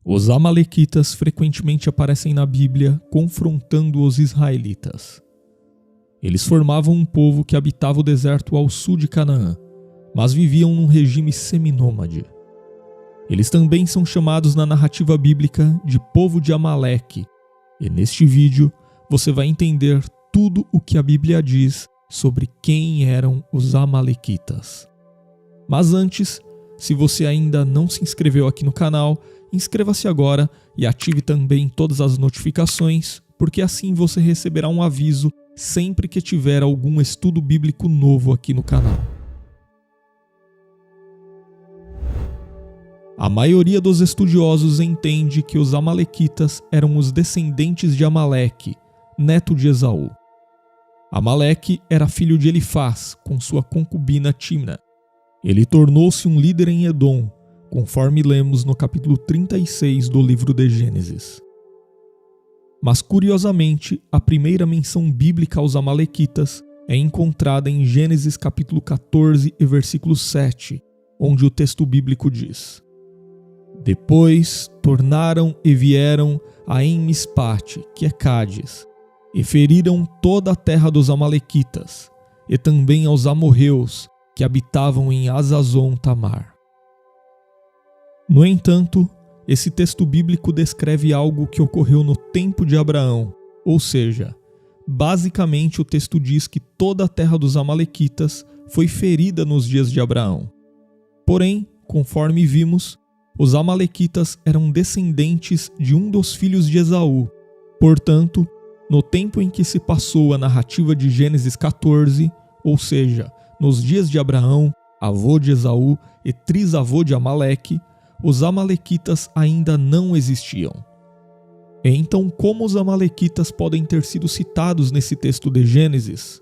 Os amalequitas frequentemente aparecem na Bíblia confrontando os israelitas. Eles formavam um povo que habitava o deserto ao sul de Canaã, mas viviam num regime seminômade. Eles também são chamados na narrativa bíblica de povo de Amaleque, e neste vídeo você vai entender tudo o que a Bíblia diz sobre quem eram os amalequitas. Mas antes, se você ainda não se inscreveu aqui no canal, inscreva-se agora e ative também todas as notificações, porque assim você receberá um aviso sempre que tiver algum estudo bíblico novo aqui no canal. A maioria dos estudiosos entende que os amalequitas eram os descendentes de Amaleque, neto de Esaú. Amaleque era filho de Elifaz, com sua concubina Timna. Ele tornou-se um líder em Edom, conforme lemos no capítulo 36 do livro de Gênesis. Mas curiosamente, a primeira menção bíblica aos amalequitas é encontrada em Gênesis capítulo 14 e versículo 7, onde o texto bíblico diz: Depois tornaram e vieram a En-Mispate, que é Cádiz, e feriram toda a terra dos amalequitas, e também aos amorreus, que habitavam em Azazon-Tamar. No entanto, esse texto bíblico descreve algo que ocorreu no tempo de Abraão, ou seja, basicamente o texto diz que toda a terra dos amalequitas foi ferida nos dias de Abraão. Porém, conforme vimos, os amalequitas eram descendentes de um dos filhos de Esaú. Portanto, no tempo em que se passou a narrativa de Gênesis 14, ou seja, nos dias de Abraão, avô de Esaú e trisavô de Amaleque, os amalequitas ainda não existiam. Então, como os amalequitas podem ter sido citados nesse texto de Gênesis?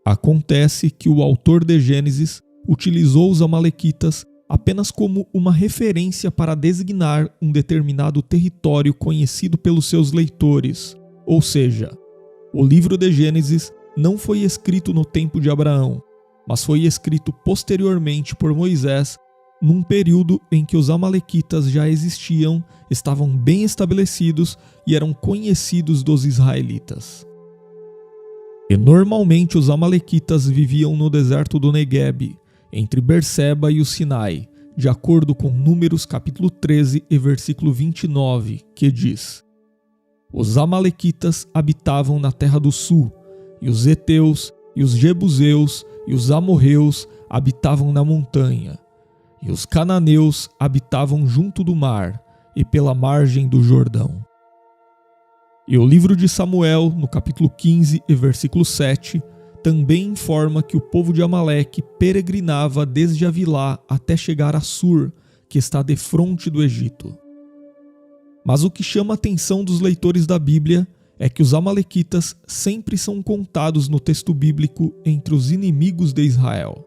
Acontece que o autor de Gênesis utilizou os amalequitas apenas como uma referência para designar um determinado território conhecido pelos seus leitores, ou seja, o livro de Gênesis não foi escrito no tempo de Abraão, mas foi escrito posteriormente por Moisés, num período em que os amalequitas já existiam, estavam bem estabelecidos e eram conhecidos dos israelitas. E normalmente os amalequitas viviam no deserto do Negueb, entre Berseba e o Sinai, de acordo com Números capítulo 13 e versículo 29, que diz: Os amalequitas habitavam na terra do sul, e os heteus, e os jebuseus, e os amorreus habitavam na montanha, e os cananeus habitavam junto do mar, e pela margem do Jordão. E o livro de Samuel, no capítulo 15 e versículo 7, também informa que o povo de Amaleque peregrinava desde Avilá até chegar a Sur, que está defronte do Egito. Mas o que chama a atenção dos leitores da Bíblia é que os amalequitas sempre são contados no texto bíblico entre os inimigos de Israel.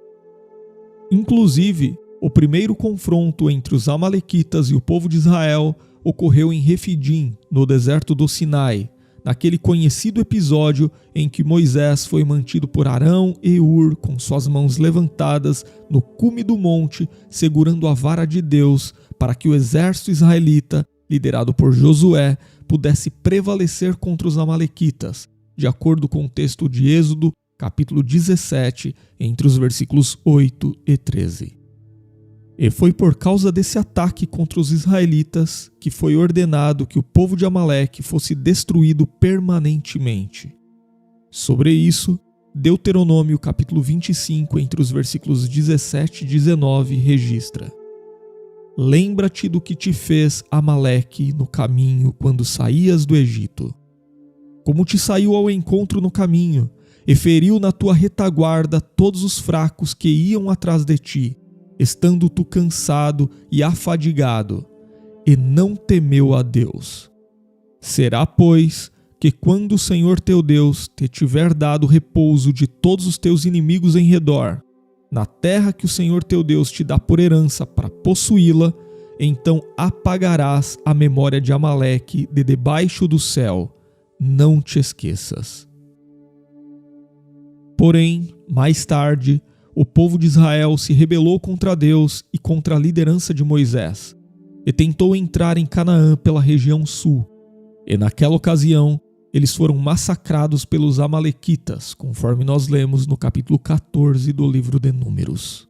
Inclusive, o primeiro confronto entre os amalequitas e o povo de Israel ocorreu em Refidim, no deserto do Sinai, naquele conhecido episódio em que Moisés foi mantido por Arão e Ur com suas mãos levantadas no cume do monte, segurando a vara de Deus para que o exército israelita, liderado por Josué, pudesse prevalecer contra os amalequitas, de acordo com o texto de Êxodo, capítulo 17, entre os versículos 8 e 13. E foi por causa desse ataque contra os israelitas que foi ordenado que o povo de Amaleque fosse destruído permanentemente. Sobre isso, Deuteronômio capítulo 25, entre os versículos 17 e 19, registra: Lembra-te do que te fez Amaleque no caminho quando saías do Egito. Como te saiu ao encontro no caminho, e feriu na tua retaguarda todos os fracos que iam atrás de ti, estando tu cansado e afadigado, e não temeu a Deus. Será, pois, que quando o Senhor teu Deus te tiver dado repouso de todos os teus inimigos em redor, na terra que o Senhor teu Deus te dá por herança para possuí-la, então apagarás a memória de Amaleque de debaixo do céu, não te esqueças. Porém, mais tarde, o povo de Israel se rebelou contra Deus e contra a liderança de Moisés, e tentou entrar em Canaã pela região sul. E naquela ocasião, eles foram massacrados pelos amalequitas, conforme nós lemos no capítulo 14 do livro de Números.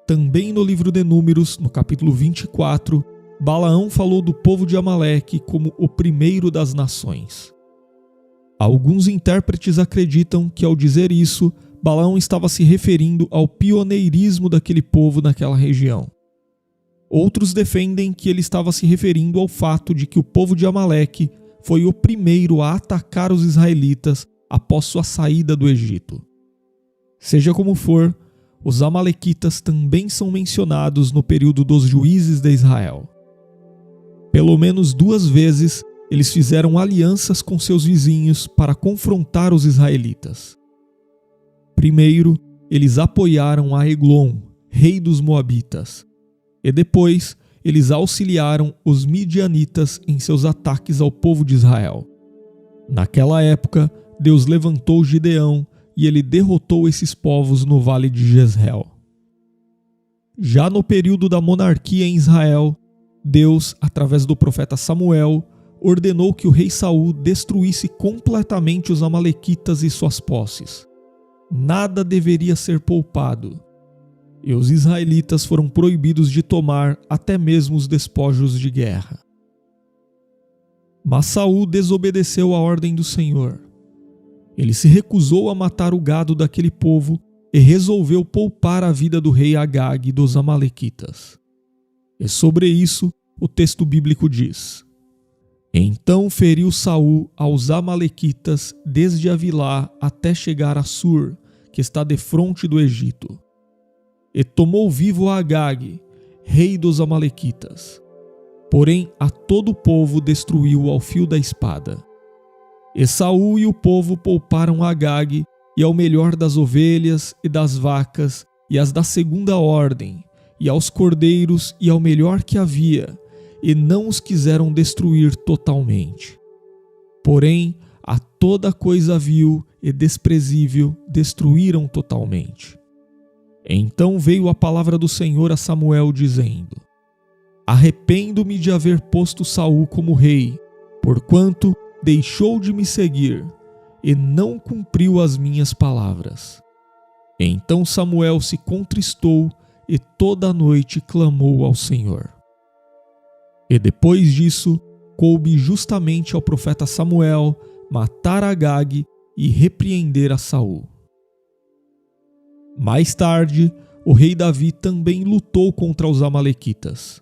Também no livro de Números, no capítulo 24, Balaão falou do povo de Amaleque como o primeiro das nações. Alguns intérpretes acreditam que, ao dizer isso, Balaão estava se referindo ao pioneirismo daquele povo naquela região. Outros defendem que ele estava se referindo ao fato de que o povo de Amaleque foi o primeiro a atacar os israelitas após sua saída do Egito. Seja como for, os amalequitas também são mencionados no período dos juízes de Israel. Pelo menos 2 vezes, eles fizeram alianças com seus vizinhos para confrontar os israelitas. Primeiro, eles apoiaram a Eglon, rei dos Moabitas, e depois eles auxiliaram os midianitas em seus ataques ao povo de Israel. Naquela época, Deus levantou Gideão e ele derrotou esses povos no vale de Jezreel. Já no período da monarquia em Israel, Deus, através do profeta Samuel, ordenou que o rei Saul destruísse completamente os amalequitas e suas posses. Nada deveria ser poupado. E os israelitas foram proibidos de tomar até mesmo os despojos de guerra. Mas Saul desobedeceu a ordem do Senhor. Ele se recusou a matar o gado daquele povo e resolveu poupar a vida do rei Agag e dos amalequitas. E sobre isso, o texto bíblico diz: Então feriu Saul aos amalequitas desde Avilá até chegar a Sur, que está defronte do Egito. E tomou vivo a Agag, rei dos amalequitas. Porém, a todo o povo destruiu ao fio da espada. E Saul e o povo pouparam a Agag e ao melhor das ovelhas e das vacas e as da segunda ordem, e aos cordeiros e ao melhor que havia, e não os quiseram destruir totalmente. Porém, a toda coisa vil e desprezível destruíram totalmente. Então veio a palavra do Senhor a Samuel dizendo: Arrependo-me de haver posto Saul como rei, porquanto deixou de me seguir e não cumpriu as minhas palavras. Então Samuel se contristou e toda a noite clamou ao Senhor. E depois disso, coube justamente ao profeta Samuel matar Agag e repreender a Saul. Mais tarde, o rei Davi também lutou contra os amalequitas.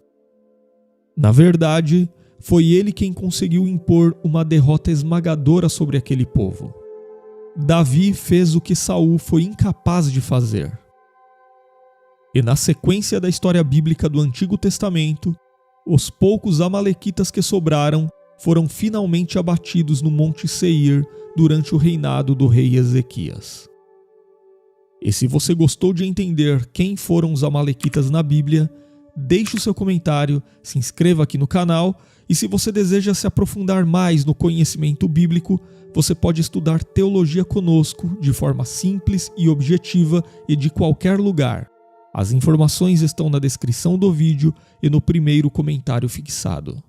Na verdade, foi ele quem conseguiu impor uma derrota esmagadora sobre aquele povo. Davi fez o que Saul foi incapaz de fazer. E na sequência da história bíblica do Antigo Testamento, os poucos amalequitas que sobraram foram finalmente abatidos no Monte Seir durante o reinado do rei Ezequias. E se você gostou de entender quem foram os amalequitas na Bíblia, deixe o seu comentário, se inscreva aqui no canal e se você deseja se aprofundar mais no conhecimento bíblico, você pode estudar teologia conosco de forma simples e objetiva e de qualquer lugar. As informações estão na descrição do vídeo e no primeiro comentário fixado.